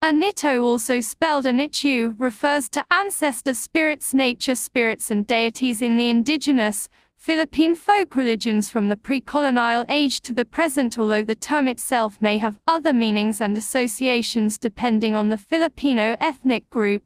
Anito, also spelled Anitu, refers to ancestor spirits, nature spirits and deities in the indigenous Philippine folk religions from the pre-colonial age to the present, although the term itself may have other meanings and associations depending on the Filipino ethnic group.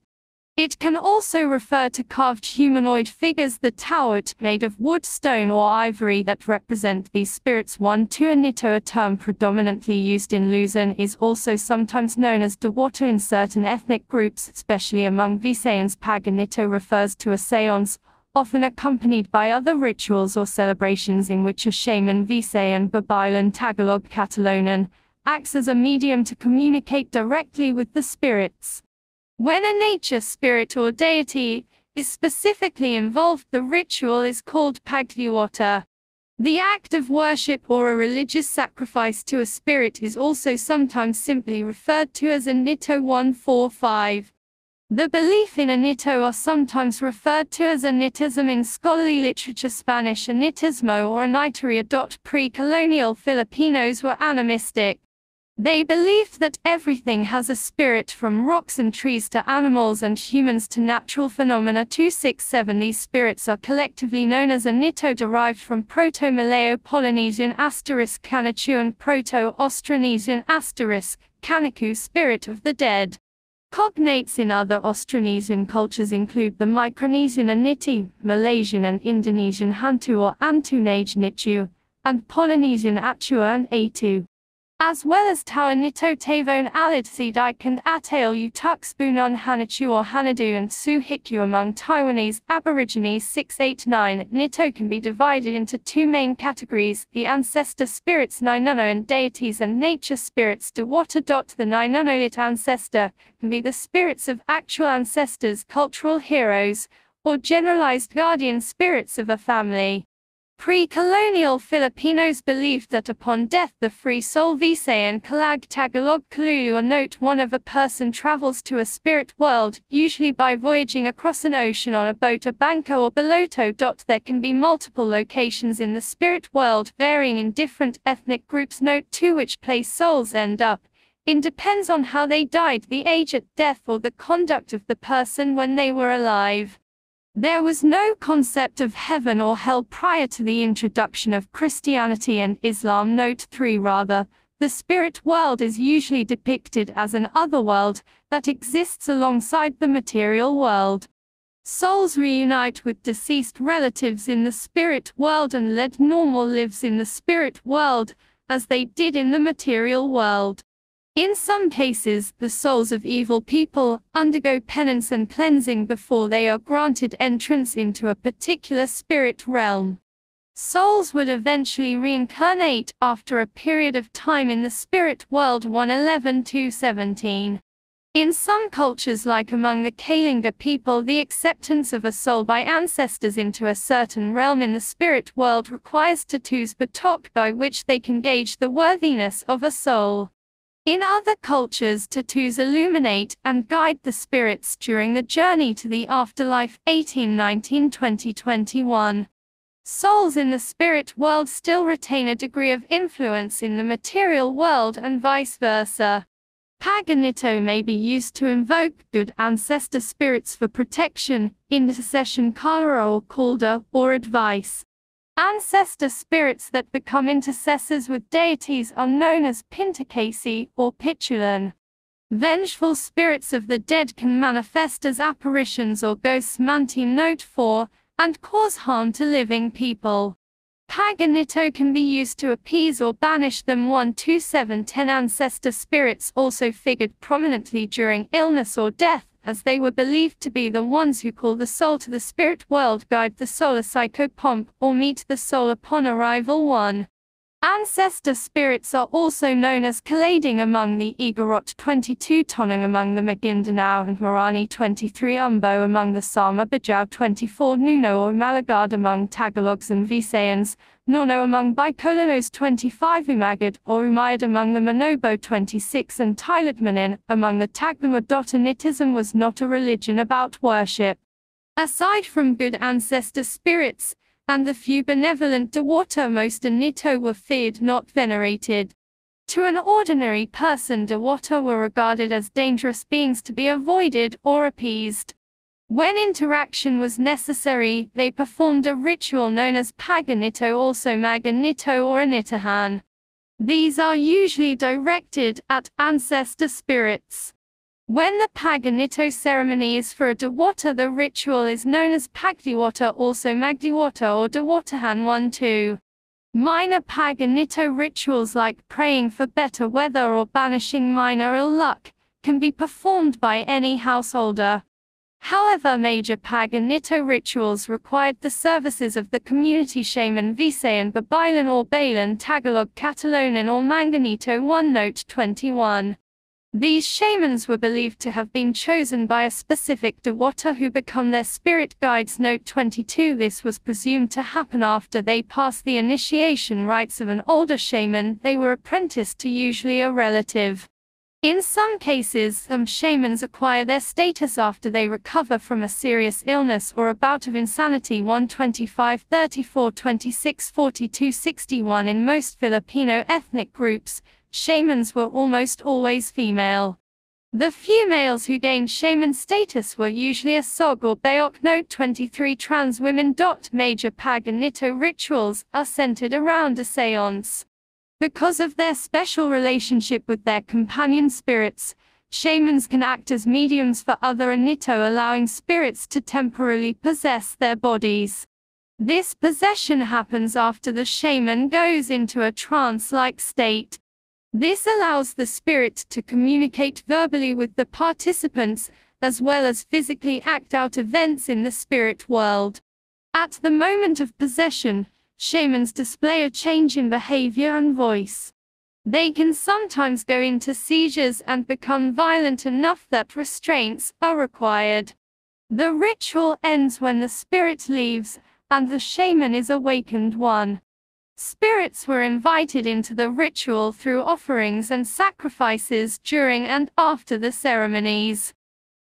It can also refer to carved humanoid figures, the tawat, made of wood, stone or ivory that represent these spirits. 1. Anito, a term predominantly used in Luzon, is also sometimes known as Dewata in certain ethnic groups, especially among Visayans. Pag Anito refers to a seance, often accompanied by other rituals or celebrations in which a shaman, Visayan, Babaylan, Tagalog, Catalonan, acts as a medium to communicate directly with the spirits. When a nature spirit or deity is specifically involved, the ritual is called pagdiwata. The act of worship or a religious sacrifice to a spirit is also sometimes simply referred to as Anito 145. The belief in Anito are sometimes referred to as Anitism in scholarly literature. Spanish Anitismo or Aniteria. Pre-colonial Filipinos were animistic. They believed that everything has a spirit, from rocks and trees to animals and humans to natural phenomena. 267. These spirits are collectively known as Anito, derived from Proto-Malayo-Polynesian *Kanichu and Proto-Austronesian *Kaniku, spirit of the dead. Cognates in other Austronesian cultures include the Micronesian Aniti, Malaysian and Indonesian Hantu or Antunage Nichu, and Polynesian Atua and Atu, as well as Tawanito, Tavon, Alid, Sidik and Atail Utuxbunon Hanichu or Hanadu and Suhikyu. Among Taiwanese Aborigines 689, Nito can be divided into two main categories: the ancestor spirits Ninuno and deities, and nature spirits Dewata. The Ninunolit ancestor can be the spirits of actual ancestors, cultural heroes, or generalized guardian spirits of a family. Pre-colonial Filipinos believed that upon death the free soul Visayan Kalag Tagalog Kalulu, or note 1 of a person, travels to a spirit world, usually by voyaging across an ocean on a boat, a banco or baloto. There can be multiple locations in the spirit world, varying in different ethnic groups. Note 2, which place souls end up in depends on how they died, the age at death, or the conduct of the person when they were alive. There was no concept of heaven or hell prior to the introduction of Christianity and Islam. Note 3. Rather, the spirit world is usually depicted as an otherworld that exists alongside the material world. Souls reunite with deceased relatives in the spirit world and lead normal lives in the spirit world, as they did in the material world. In some cases, the souls of evil people undergo penance and cleansing before they are granted entrance into a particular spirit realm. Souls would eventually reincarnate after a period of time in the spirit world. 111-17. In some cultures, like among the Kalinga people, the acceptance of a soul by ancestors into a certain realm in the spirit world requires tattoos batok, by which they can gauge the worthiness of a soul. In other cultures, tattoos illuminate and guide the spirits during the journey to the afterlife. 1819-2021. Souls in the spirit world still retain a degree of influence in the material world and vice versa. Paganito may be used to invoke good ancestor spirits for protection, intercession, kara or kulda, or advice. Ancestor spirits that become intercessors with deities are known as Pintakasi or Pitulan. Vengeful spirits of the dead can manifest as apparitions or ghosts. Note 4, and cause harm to living people. Paganito can be used to appease or banish them. 12710. Ancestor spirits also figured prominently during illness or death, as they were believed to be the ones who call the soul to the spirit world, guide the soul a psychopomp, or meet the soul upon arrival. 1. Ancestor spirits are also known as Kalading among the Igorot, 22 Tonang among the Maguindanao and Marani, 23 Umbo among the Sama Bajau, 24 Nuno or Malagard among Tagalogs and Visayans, Nono among Bicolanos, 25 Umagad or Umayyad among the Manobo, 26 and Tiladmanin among the Taglama. Anitism was not a religion about worship. Aside from good ancestor spirits and the few benevolent Dewata, most Anito were feared, not venerated. To an ordinary person, Dewata were regarded as dangerous beings to be avoided or appeased. When interaction was necessary, they performed a ritual known as Paganito, also Maganito or Anitahan. These are usually directed at ancestor spirits. When the Paganito ceremony is for a Dewata, the ritual is known as Pagdiwata, also Magdiwata or Dewatahan 1-2. Minor Paganito rituals like praying for better weather or banishing minor ill luck can be performed by any householder. However, major Paganito rituals required the services of the community shaman Visayan Babaylan or Balan Tagalog Catalonan or Manganito 1 Note 21. These shamans were believed to have been chosen by a specific Dewata who become their spirit guides. Note 22. This was presumed to happen after they passed the initiation rites of an older shaman. They were apprenticed to usually a relative. In some cases, some shamans acquire their status after they recover from a serious illness or a bout of insanity. 125, 34, 26, 42, 61. In most Filipino ethnic groups, shamans were almost always female. The few males who gained shaman status were usually a Sog or Bayok. Note 23. Trans women. Major Paganito rituals are centered around a seance. Because of their special relationship with their companion spirits, shamans can act as mediums for other Anito, allowing spirits to temporarily possess their bodies. This possession happens after the shaman goes into a trance-like state. This allows the spirit to communicate verbally with the participants, as well as physically act out events in the spirit world. At the moment of possession, shamans display a change in behavior and voice. They can sometimes go into seizures and become violent enough that restraints are required. The ritual ends when the spirit leaves, and the shaman is awakened. 1. Spirits were invited into the ritual through offerings and sacrifices during and after the ceremonies.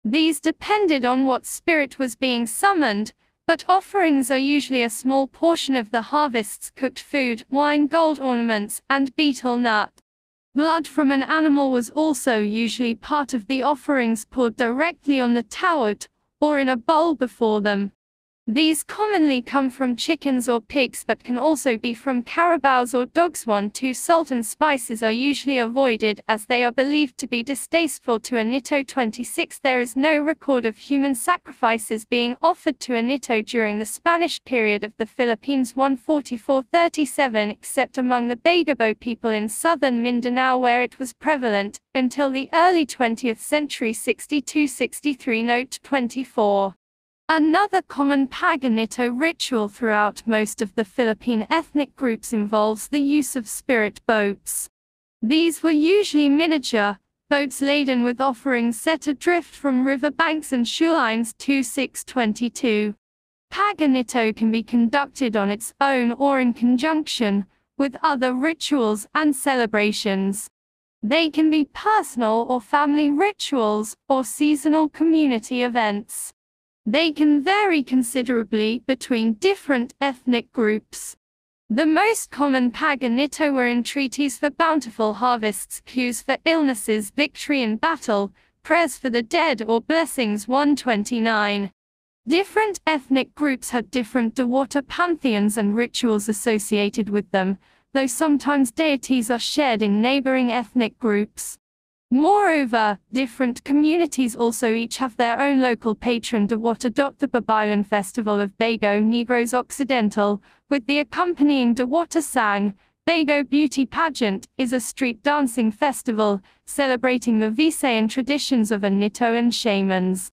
These depended on what spirit was being summoned, but offerings are usually a small portion of the harvest's cooked food, wine, gold ornaments, and betel nut. Blood from an animal was also usually part of the offerings, poured directly on the tawat, or in a bowl before them. These commonly come from chickens or pigs, but can also be from carabaos or dogs. 1-2. Salt and spices are usually avoided as they are believed to be distasteful to Anito. 26. There is no record of human sacrifices being offered to Anito during the Spanish period of the Philippines. 144-37 except among the Bagabo people in southern Mindanao where it was prevalent, until the early 20th century. 62-63 Note 24. Another common Paganito ritual throughout most of the Philippine ethnic groups involves the use of spirit boats. These were usually miniature boats laden with offerings set adrift from river banks and shorelines. 2622. Paganito can be conducted on its own or in conjunction with other rituals and celebrations. They can be personal or family rituals or seasonal community events. They can vary considerably between different ethnic groups. The most common Paganito were entreaties for bountiful harvests, cues for illnesses, victory in battle, prayers for the dead, or blessings. 129. Different ethnic groups had different Dewata pantheons and rituals associated with them, though sometimes deities are shared in neighboring ethnic groups. Moreover, different communities also each have their own local patron Dewata. The Babaylan Festival of Bago Negros Occidental, with the accompanying Dewata Sang, Bago Beauty Pageant, is a street dancing festival, celebrating the Visayan traditions of Anito and shamans.